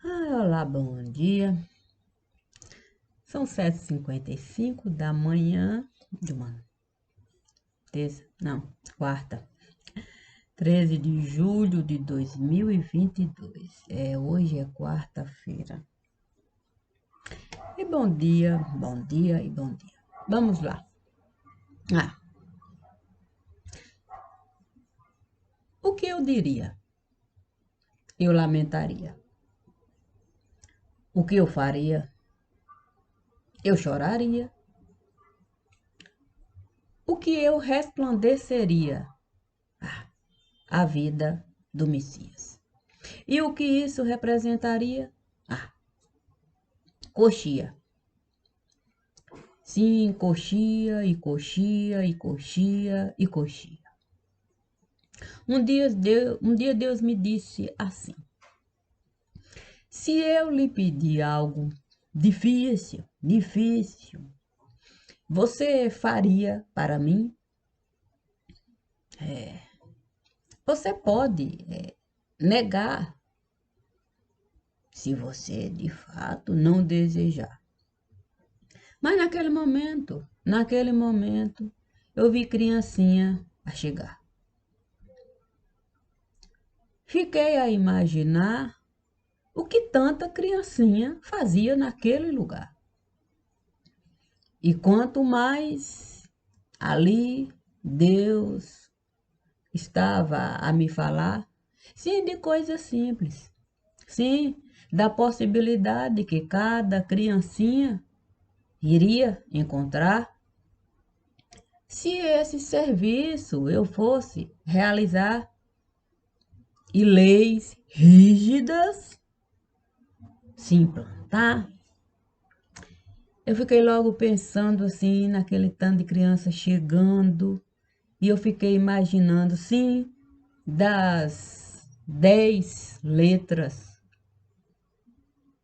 Olá, bom dia. São 7h55 da manhã de uma terça, não, quarta, 13 de julho de 2022. Hoje é quarta-feira. E bom dia, bom dia e bom dia. Vamos lá. Ah, o que eu diria? Eu lamentaria. O que eu faria? Eu choraria. O que eu resplandeceria? A vida do Messias. E o que isso representaria? Coxia. Sim, coxia e coxia e coxia e coxia. Um dia Deus me disse assim: se eu lhe pedir algo difícil, você faria para mim? Você pode negar se você de fato não desejar. Mas naquele momento, eu vi criancinha a chegar. Fiquei a imaginar o que tanta criancinha fazia naquele lugar. E quanto mais ali Deus estava a me falar, sim, de coisas simples, sim, da possibilidade que cada criancinha iria encontrar se esse serviço eu fosse realizar, e leis rígidas se implantar. Eu fiquei logo pensando assim, naquele tanto de criança chegando, e eu fiquei imaginando, sim, das 10 letras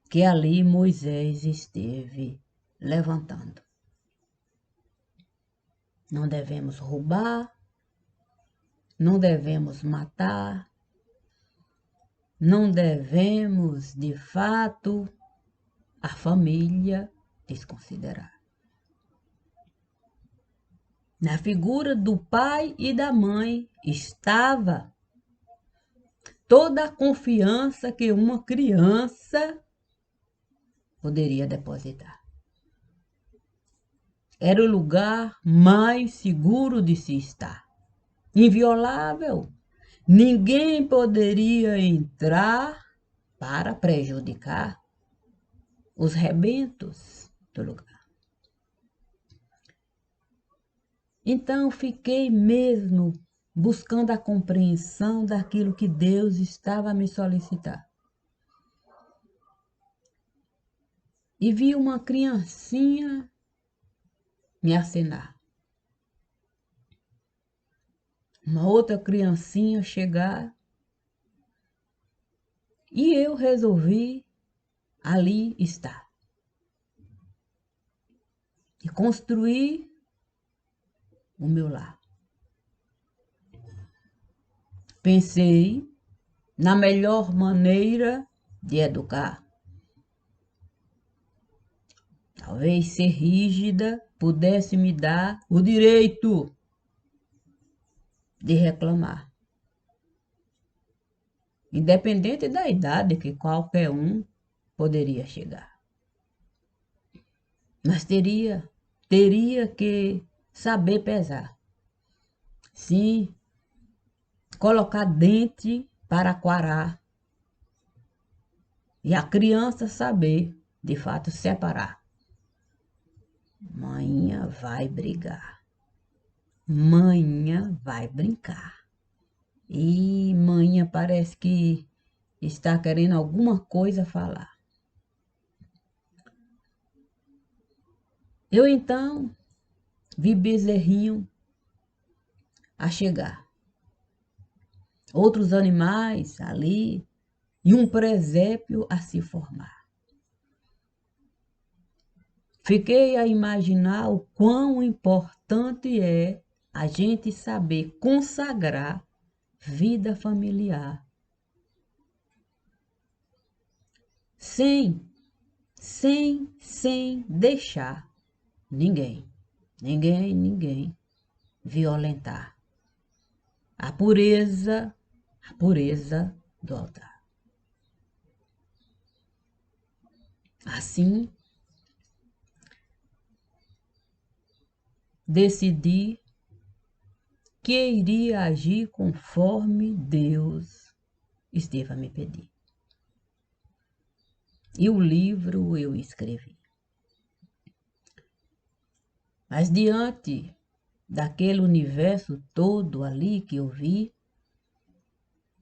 que ali Moisés esteve levantando. Não devemos roubar, não devemos matar, não devemos, de fato, a família desconsiderar. Na figura do pai e da mãe estava toda a confiança que uma criança poderia depositar. Era o lugar mais seguro de se estar. Inviolável. Ninguém poderia entrar para prejudicar os rebentos do lugar. Então fiquei mesmo buscando a compreensão daquilo que Deus estava a me solicitar. E vi uma criancinha me acenar. Uma outra criancinha chegar. E eu resolvi ali estar. E construir o meu lar. Pensei na melhor maneira de educar. Talvez ser rígida pudesse me dar o direito de reclamar. Independente da idade que qualquer um poderia chegar. Mas teria que saber pesar. Sim, colocar dente para quarar. E a criança saber, de fato, separar. Manhã vai brigar. Manhã vai brincar. E manhã parece que está querendo alguma coisa falar. Eu então vi bezerrinho a chegar. Outros animais ali e um presépio a se formar. Fiquei a imaginar o quão importante é a gente saber consagrar vida familiar. sem deixar ninguém violentar a pureza do altar. Assim, decidi que iria agir conforme Deus esteve a me pedir. E o livro eu escrevi. Mas diante daquele universo todo ali que eu vi,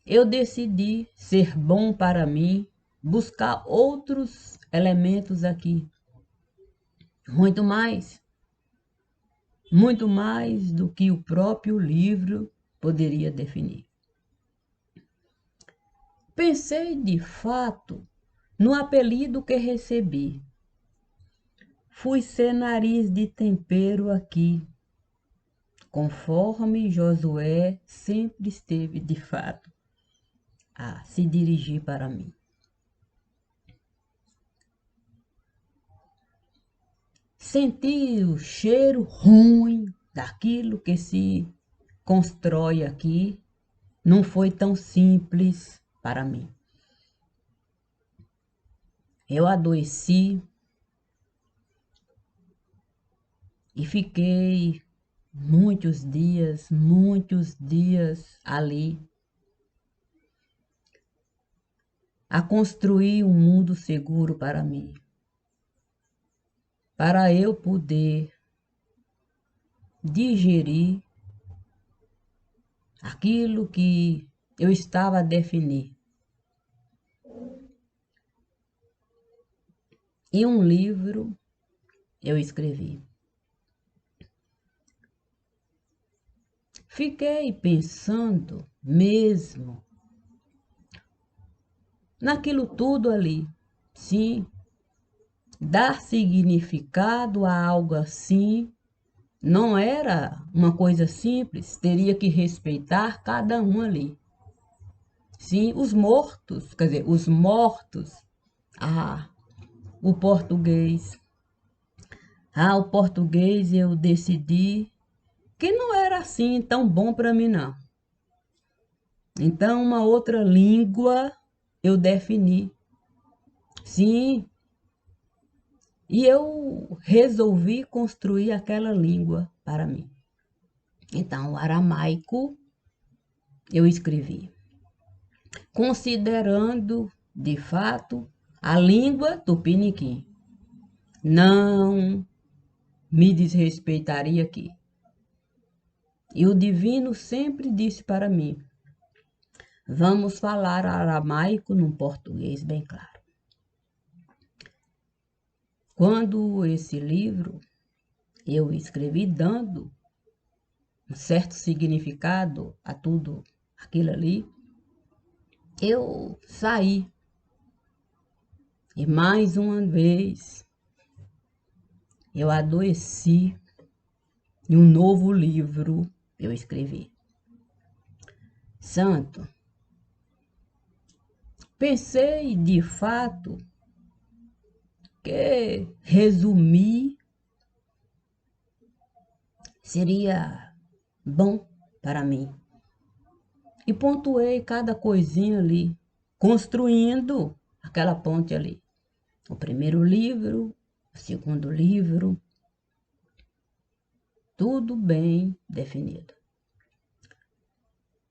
eu decidi ser bom para mim, buscar outros elementos aqui. Muito mais do que o próprio livro poderia definir. Pensei de fato no apelido que recebi. Fui ser nariz de tempero aqui, conforme Josué sempre esteve de fato a se dirigir para mim. Senti o cheiro ruim daquilo que se constrói aqui, não foi tão simples para mim. Eu adoeci e fiquei muitos dias ali a construir um mundo seguro para mim, para eu poder digerir aquilo que eu estava a definir. Em um livro eu escrevi. Fiquei pensando mesmo naquilo tudo ali. Sim, dar significado a algo assim não era uma coisa simples, teria que respeitar cada um ali. Sim, os mortos, quer dizer, os mortos. Ah, o português. O português eu decidi que não era assim tão bom para mim, não. Então, uma outra língua eu defini. Sim, e eu resolvi construir aquela língua para mim. Então, o aramaico eu escrevi, considerando, de fato, a língua tupiniquim. Não me desrespeitaria aqui. E o divino sempre disse para mim, vamos falar aramaico num português bem claro. Quando esse livro eu escrevi dando um certo significado a tudo aquilo ali, eu saí. E mais uma vez eu adoeci e um novo livro eu escrevi. Santo, pensei de fato que resumir seria bom para mim. E pontuei cada coisinha ali, construindo aquela ponte ali. O primeiro livro, o segundo livro, tudo bem definido.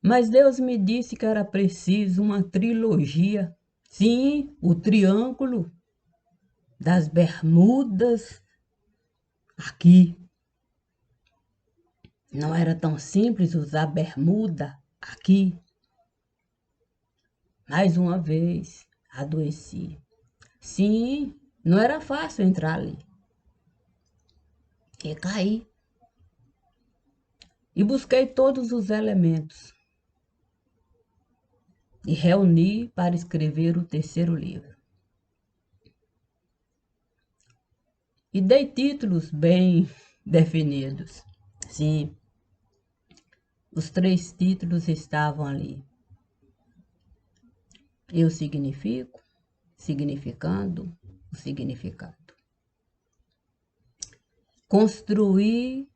Mas Deus me disse que era preciso uma trilogia. Sim, o Triângulo das Bermudas aqui. Não era tão simples usar bermuda aqui. Mais uma vez, adoeci. Sim, não era fácil entrar ali. E caí. E busquei todos os elementos. E reuni para escrever o terceiro livro. E dei títulos bem definidos. Sim, os 3 títulos estavam ali. Eu significo, significando o significado. Construir,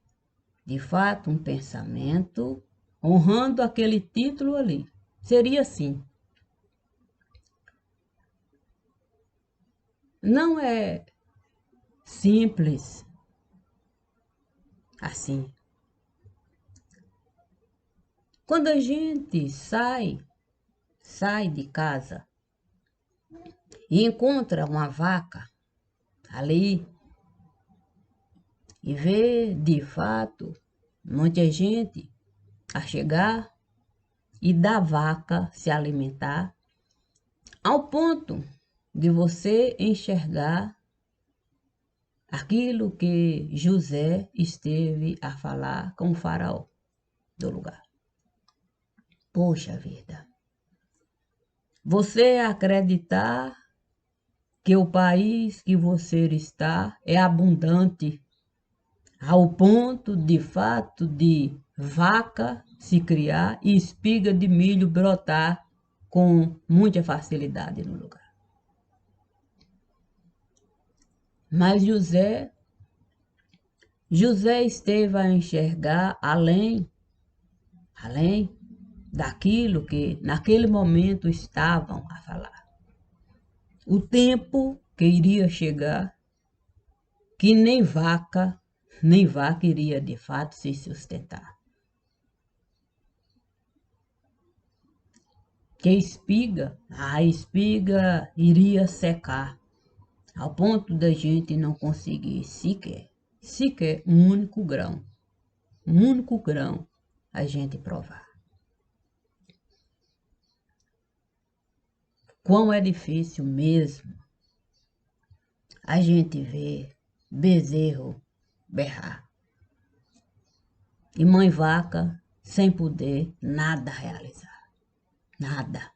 de fato, um pensamento honrando aquele título ali. Seria assim. Não é simples assim. Quando a gente sai de casa e encontra uma vaca ali e vê, de fato, muita gente a chegar e da vaca se alimentar, ao ponto de você enxergar aquilo que José esteve a falar com o faraó do lugar. Poxa vida, você acreditar que o país que você está é abundante ao ponto, de fato, de vaca se criar e espiga de milho brotar com muita facilidade no lugar. Mas José esteve a enxergar além daquilo que naquele momento estavam a falar. O tempo que iria chegar, que nem vaca iria de fato se sustentar. Que a espiga iria secar, ao ponto da gente não conseguir sequer um único grão a gente provar. Quão é difícil mesmo a gente ver bezerro berrar e mãe vaca sem poder nada realizar, nada.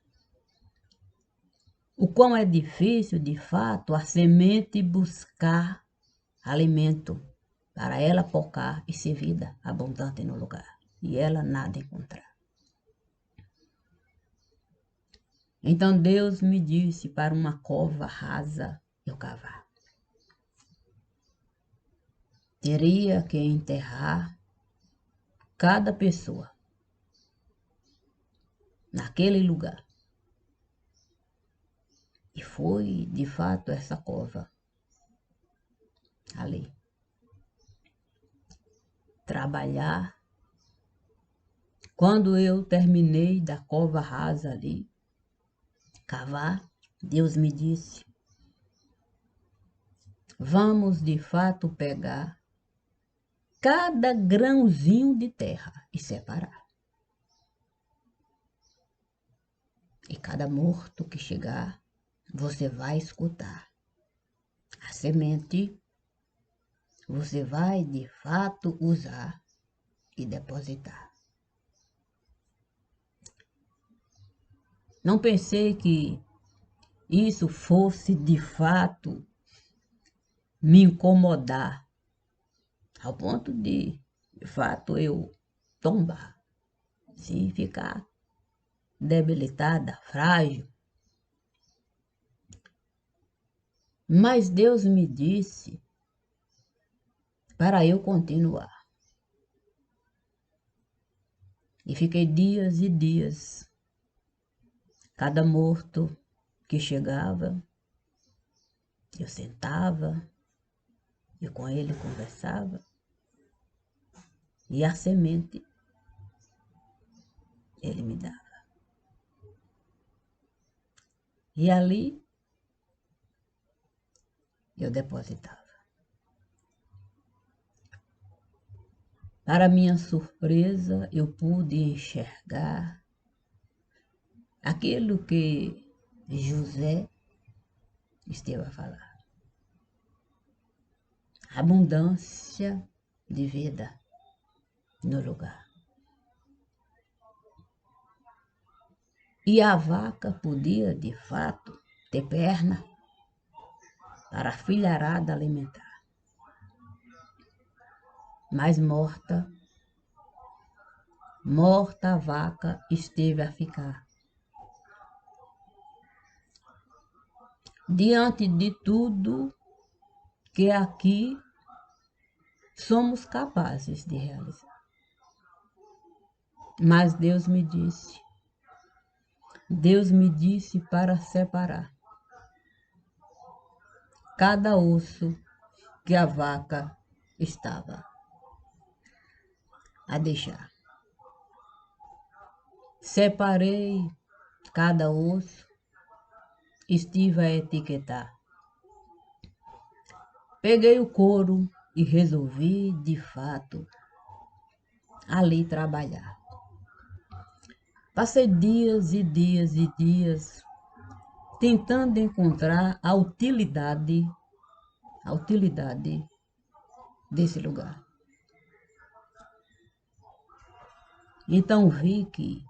O quão é difícil, de fato, a semente buscar alimento para ela focar e ser vida abundante no lugar, e ela nada encontrar. Então Deus me disse para uma cova rasa eu cavar. Teria que enterrar cada pessoa naquele lugar. E foi, de fato, essa cova ali. Trabalhar. Quando eu terminei da cova rasa ali, cavar, Deus me disse, vamos de fato pegar cada grãozinho de terra e separar. E cada morto que chegar, você vai escutar. A semente, você vai de fato usar e depositar. Não pensei que isso fosse de fato me incomodar, ao ponto de fato, eu tombar, se ficar debilitada, frágil. Mas Deus me disse para eu continuar. E fiquei dias e dias. Cada morto que chegava, eu sentava, eu com ele conversava. E a semente ele me dava. E ali eu depositava. Para minha surpresa, eu pude enxergar aquilo que José esteve a falar. Abundância de vida no lugar. E a vaca podia, de fato, ter perna para a filharada alimentar. Mas morta a vaca esteve a ficar. diante de tudo que aqui somos capazes de realizar. Mas Deus me disse para separar cada osso que a vaca estava a deixar. Separei cada osso, estive a etiquetar. Peguei o couro e resolvi, de fato, ali trabalhar. Passei dias e dias e dias tentando encontrar a utilidade desse lugar. Então vi que,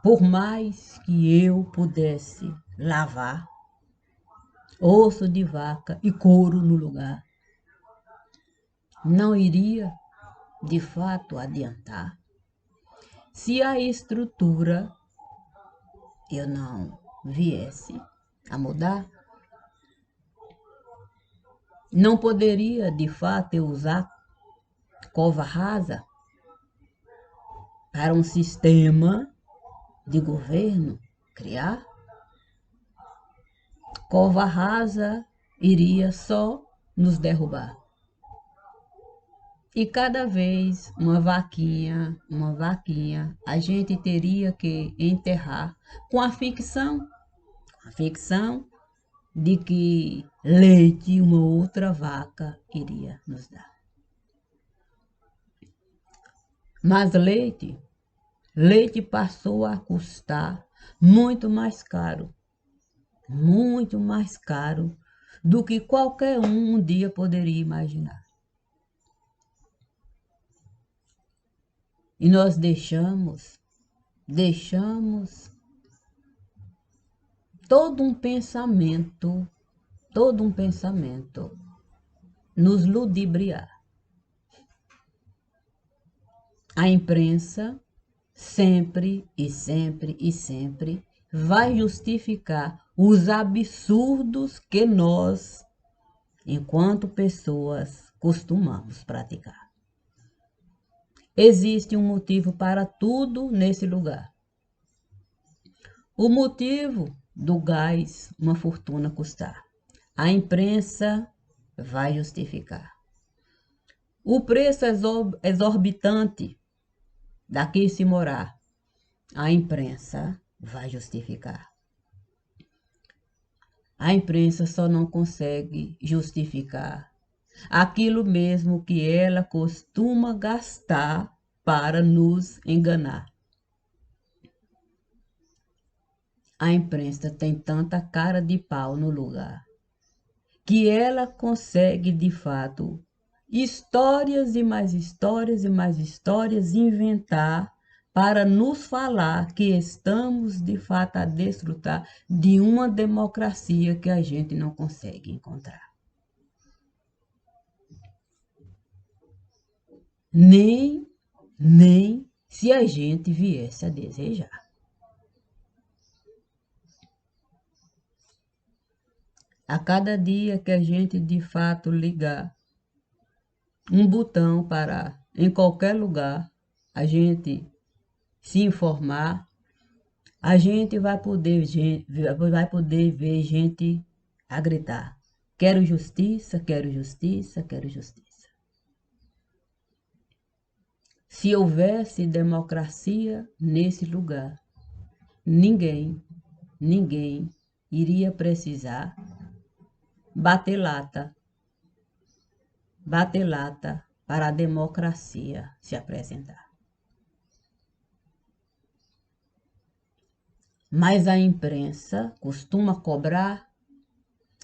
por mais que eu pudesse lavar osso de vaca e couro no lugar, não iria de fato adiantar se a estrutura eu não viesse a mudar. Não poderia de fato eu usar cova rasa para um sistema de governo criar. Cova rasa iria só nos derrubar. E cada vez uma vaquinha, a gente teria que enterrar com a ficção de que leite uma outra vaca iria nos dar. Mas leite passou a custar muito mais caro do que qualquer um dia poderia imaginar. E nós deixamos todo um pensamento nos ludibriar. A imprensa sempre vai justificar os absurdos que nós, enquanto pessoas, costumamos praticar. Existe um motivo para tudo nesse lugar. O motivo do gás, uma fortuna custar. A imprensa vai justificar. O preço exorbitante daqui se morar. A imprensa vai justificar. A imprensa só não consegue justificar aquilo mesmo que ela costuma gastar para nos enganar. A imprensa tem tanta cara de pau no lugar que ela consegue, de fato, histórias e mais histórias inventar para nos falar que estamos, de fato, a desfrutar de uma democracia que a gente não consegue encontrar. Nem se a gente viesse a desejar. A cada dia que a gente, de fato, ligar um botão para, em qualquer lugar, a gente se informar, a gente vai poder ver gente a gritar: quero justiça, quero justiça, quero justiça. Se houvesse democracia nesse lugar, ninguém iria precisar bater lata para a democracia se apresentar. Mas a imprensa costuma cobrar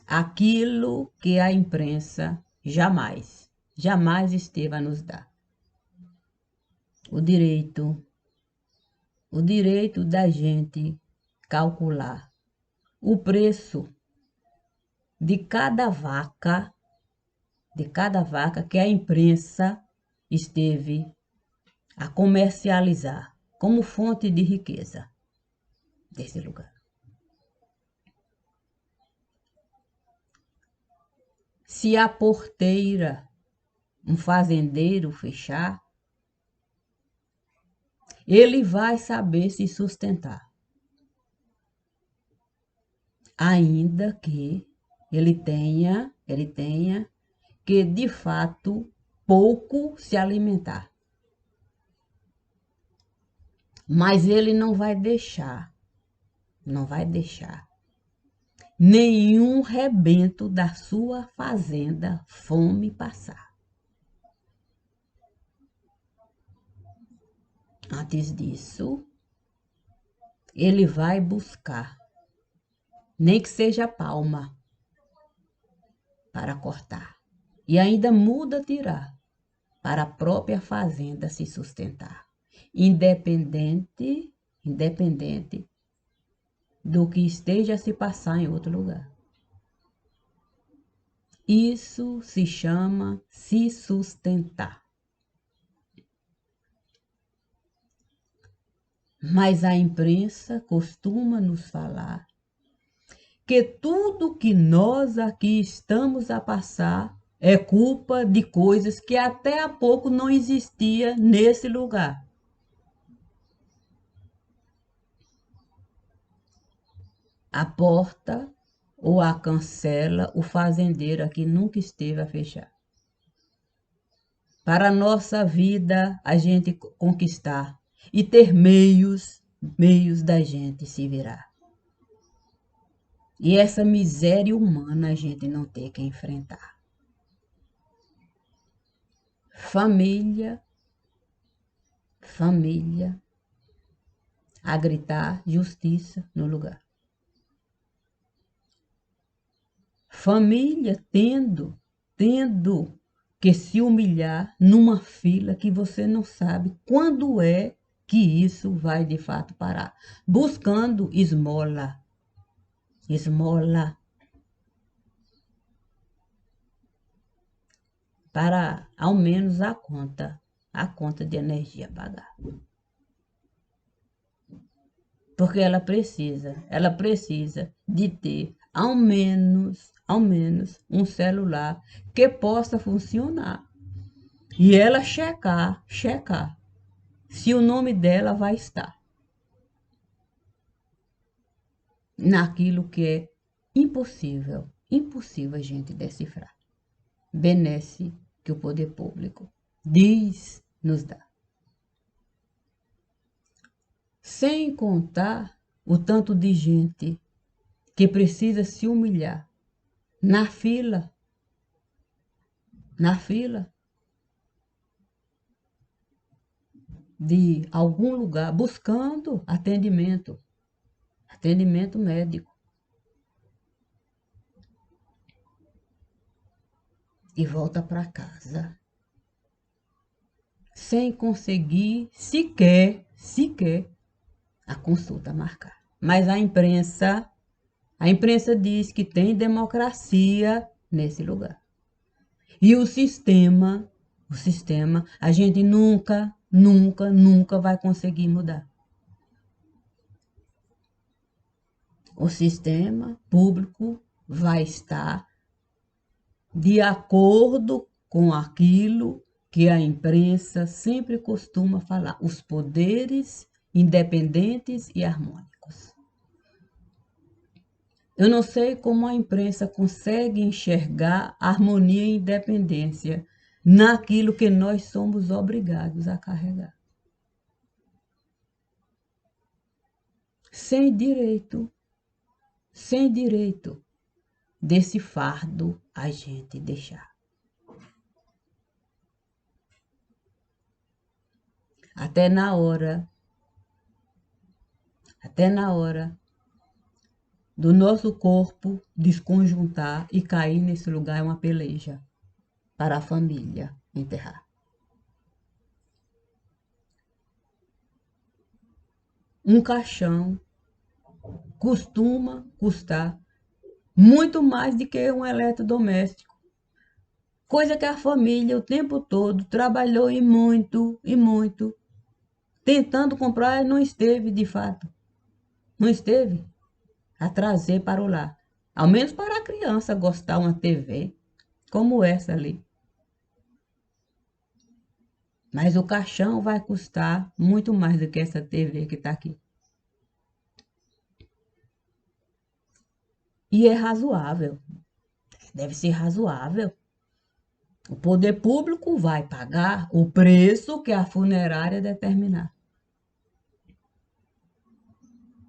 aquilo que a imprensa jamais esteve a nos dar. O direito da gente calcular o preço de cada vaca que a imprensa esteve a comercializar como fonte de riqueza desse lugar. Se a porteira, um fazendeiro, fechar, ele vai saber se sustentar, ainda que ele tenha que, de fato, pouco se alimentar. Mas ele não vai deixar nenhum rebento da sua fazenda fome passar. Antes disso, ele vai buscar, nem que seja palma, para cortar. E ainda muda tirar, para a própria fazenda se sustentar. Independente do que esteja a se passar em outro lugar. Isso se chama se sustentar. Mas a imprensa costuma nos falar que tudo que nós aqui estamos a passar é culpa de coisas que até há pouco não existia nesse lugar. A porta ou a cancela o fazendeiro aqui nunca esteve a fechar. Para a nossa vida, a gente conquistar e ter meios da gente se virar. E essa miséria humana a gente não ter que enfrentar. Família, a gritar justiça no lugar. Família tendo que se humilhar numa fila que você não sabe quando é que isso vai de fato parar. Buscando esmola. Para ao menos a conta de energia pagar. Porque ela precisa de ter ao menos um celular que possa funcionar. E ela checar se o nome dela vai estar naquilo que é impossível a gente decifrar. Benesse que o poder público nos dá. Sem contar o tanto de gente que precisa se humilhar na fila de algum lugar buscando atendimento médico. E volta para casa sem conseguir sequer a consulta marcar. Mas a imprensa diz que tem democracia nesse lugar. E o sistema, a gente nunca vai conseguir mudar. O sistema público vai estar de acordo com aquilo que a imprensa sempre costuma falar, os poderes independentes e harmônicos. Eu não sei como a imprensa consegue enxergar harmonia e independência naquilo que nós somos obrigados a carregar. Sem direito desse fardo a gente deixar. Até na hora do nosso corpo desconjuntar e cair nesse lugar é uma peleja para a família enterrar. Um caixão costuma custar muito mais do que um eletrodoméstico. Coisa que a família o tempo todo trabalhou e muito, tentando comprar e não esteve de fato. Não esteve a trazer para o lar. Ao menos para a criança gostar uma TV, como essa ali. Mas o caixão vai custar muito mais do que essa TV que está aqui. E é razoável, deve ser razoável. O poder público vai pagar o preço que a funerária determinar.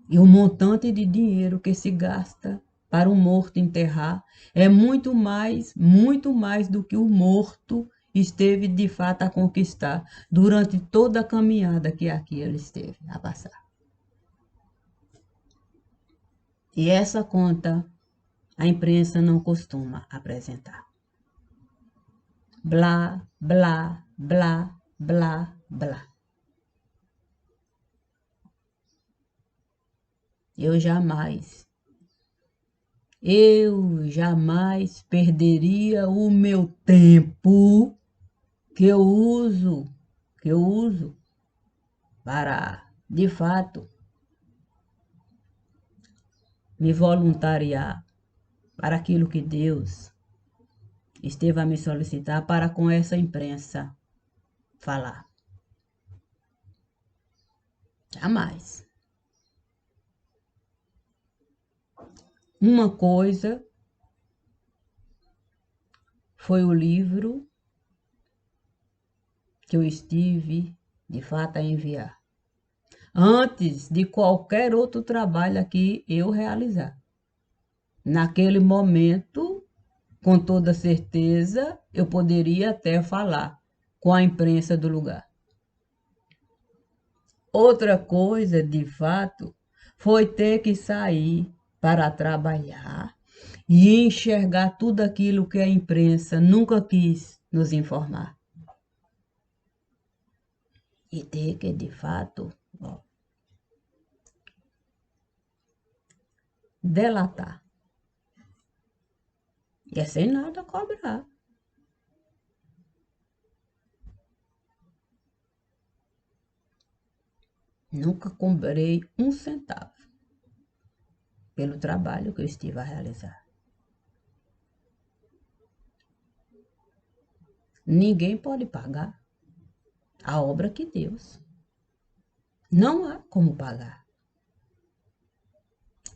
E o montante de dinheiro que se gasta para um morto enterrar é muito mais do que o morto esteve de fato a conquistar durante toda a caminhada que aqui ele esteve a passar. E essa conta a imprensa não costuma apresentar. Blá, blá, blá, blá, blá. Eu jamais perderia o meu tempo que eu uso para, de fato, me voluntariar para aquilo que Deus esteve a me solicitar para com essa imprensa falar. Jamais. Uma coisa foi o livro que eu estive, de fato, a enviar. Antes de qualquer outro trabalho aqui eu realizar. Naquele momento, com toda certeza, eu poderia até falar com a imprensa do lugar. Outra coisa, de fato, foi ter que sair para trabalhar e enxergar tudo aquilo que a imprensa nunca quis nos informar. E ter que, de fato, delatar. E é sem nada cobrar. Nunca cobrei um centavo pelo trabalho que eu estive a realizar. Ninguém pode pagar a obra que Deus. Não há como pagar.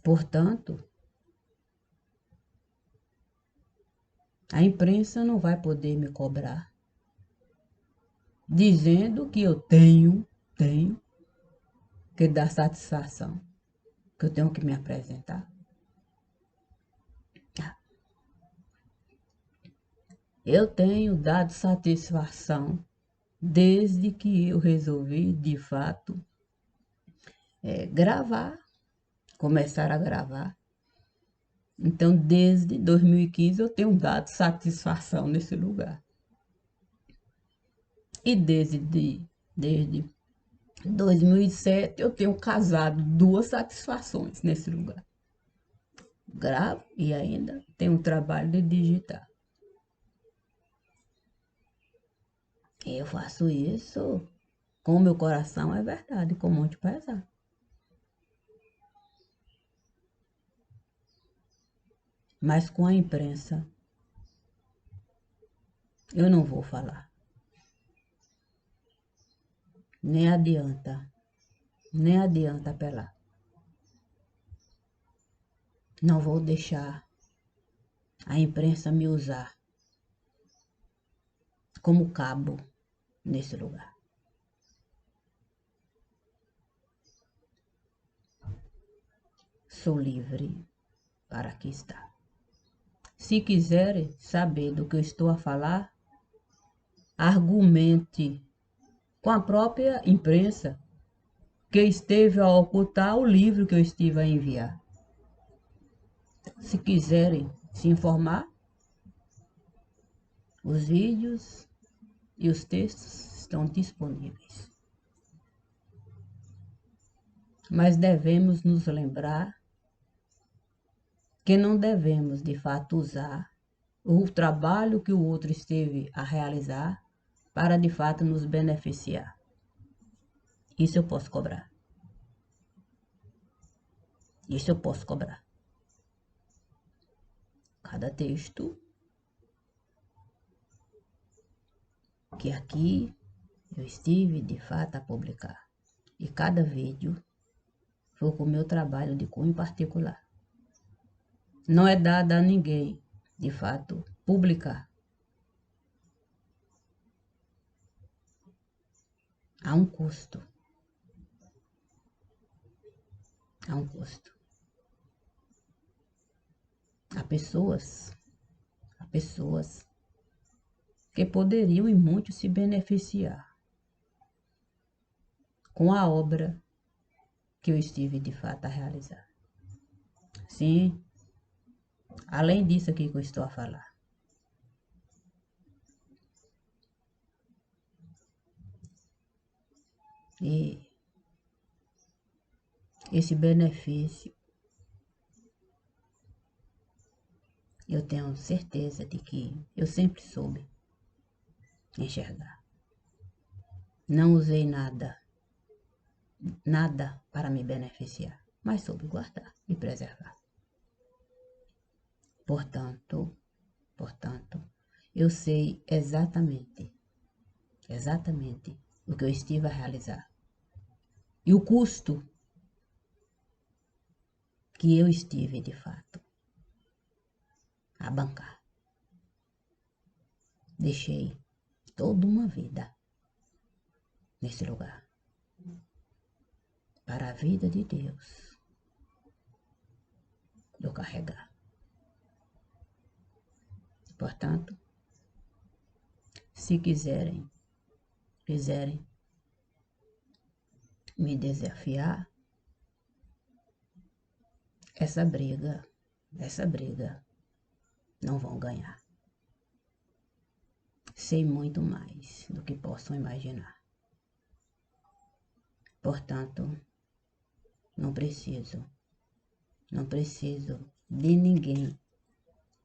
Portanto, a imprensa não vai poder me cobrar, dizendo que eu tenho que dar satisfação, que eu tenho que me apresentar. Eu tenho dado satisfação desde que eu resolvi, de fato, gravar, começar a gravar. Então, desde 2015, eu tenho dado satisfação nesse lugar. E desde 2007, eu tenho casado duas satisfações nesse lugar. Gravo e ainda tenho um trabalho de digitar. Eu faço isso com o meu coração, é verdade, com muito pesar. Mas com a imprensa, eu não vou falar. Nem adianta apelar. Não vou deixar a imprensa me usar como cabo nesse lugar. Sou livre para aqui estar. Se quiserem saber do que eu estou a falar, argumente com a própria imprensa que esteve a ocultar o livro que eu estive a enviar. Se quiserem se informar, os vídeos e os textos estão disponíveis. Mas devemos nos lembrar que não devemos, de fato, usar o trabalho que o outro esteve a realizar para, de fato, nos beneficiar. Isso eu posso cobrar. Isso eu posso cobrar. Cada texto que aqui eu estive de fato a publicar. E cada vídeo foi com o meu trabalho de cunho particular. Não é dado a ninguém, de fato, publicar. Há um custo. Há um custo. Há pessoas que poderiam e muito se beneficiar com a obra que eu estive de fato a realizar. Sim, além disso aqui que eu estou a falar. E esse benefício, eu tenho certeza de que eu sempre soube enxergar. Não usei nada para me beneficiar, mas soube guardar e preservar. Portanto, eu sei exatamente o que eu estive a realizar. E o custo que eu estive, de fato, a bancar. Deixei toda uma vida nesse lugar para a vida de Deus eu carregar. Portanto, se quiserem me desafiar, essa briga não vão ganhar. Sei muito mais do que possam imaginar. Portanto, não preciso de ninguém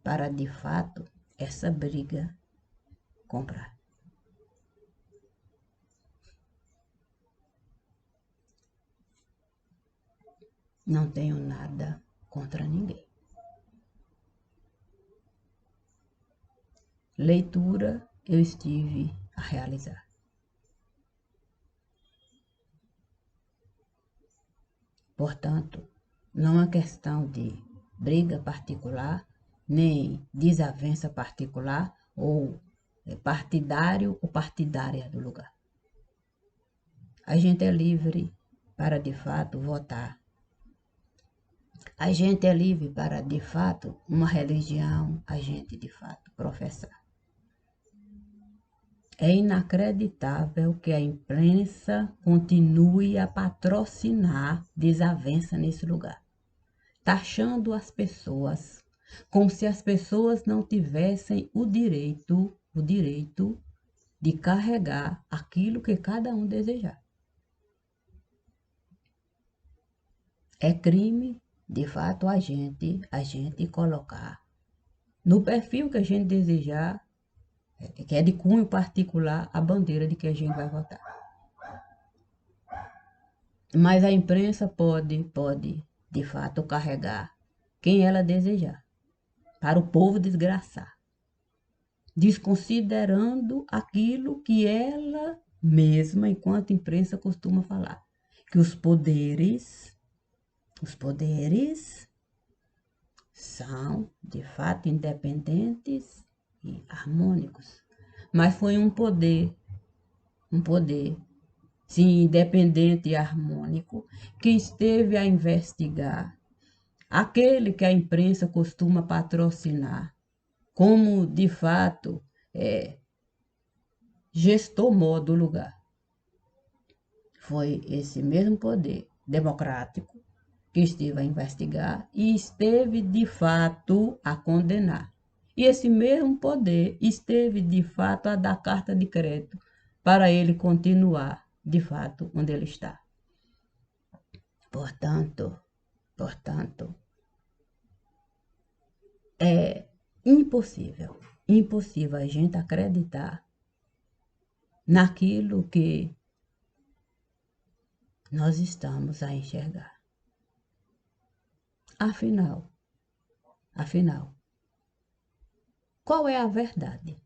para de fato essa briga comprar. Não tenho nada contra ninguém. Leitura eu estive a realizar. Portanto, não é questão de briga particular, nem desavença particular, ou partidário ou partidária do lugar. A gente é livre para, de fato, votar. A gente é livre para, de fato, uma religião, a gente, de fato, professar. É inacreditável que a imprensa continue a patrocinar desavença nesse lugar, taxando as pessoas como se as pessoas não tivessem o direito de carregar aquilo que cada um desejar. É crime, de fato, a gente colocar no perfil que a gente desejar, que é de cunho particular, a bandeira de que a gente vai votar. Mas a imprensa pode, de fato, carregar quem ela desejar, para o povo desgraçar, desconsiderando aquilo que ela mesma, enquanto imprensa, costuma falar, que os poderes são, de fato, independentes e harmônicos. Mas foi um poder, sim, independente e harmônico, que esteve a investigar aquele que a imprensa costuma patrocinar, como, de fato, gestor maior do lugar. Foi esse mesmo poder democrático que esteve a investigar e esteve, de fato, a condenar. E esse mesmo poder esteve, de fato, a dar carta de crédito para ele continuar, de fato, onde ele está. Portanto, é impossível a gente acreditar naquilo que nós estamos a enxergar. Afinal, qual é a verdade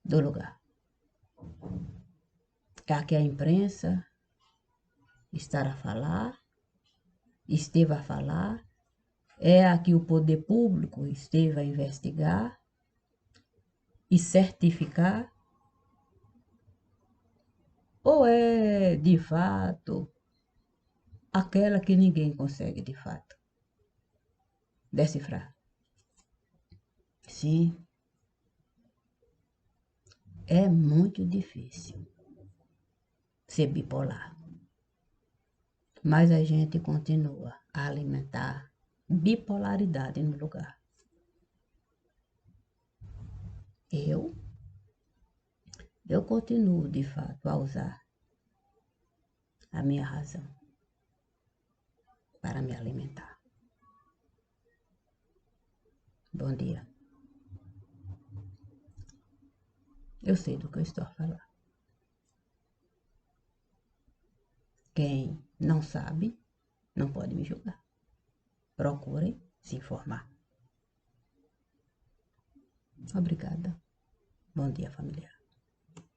do lugar? Aqui a imprensa estará a falar, esteve a falar, é aqui o poder público esteve a investigar e certificar, ou é de fato aquela que ninguém consegue de fato decifrar? Sim, é muito difícil ser bipolar, mas a gente continua a alimentar bipolaridade no lugar. Eu continuo de fato a usar a minha razão para me alimentar. Bom dia. Eu sei do que eu estou a falar. Quem não sabe, não pode me julgar. Procurem se informar. Obrigada. Bom dia, familiar.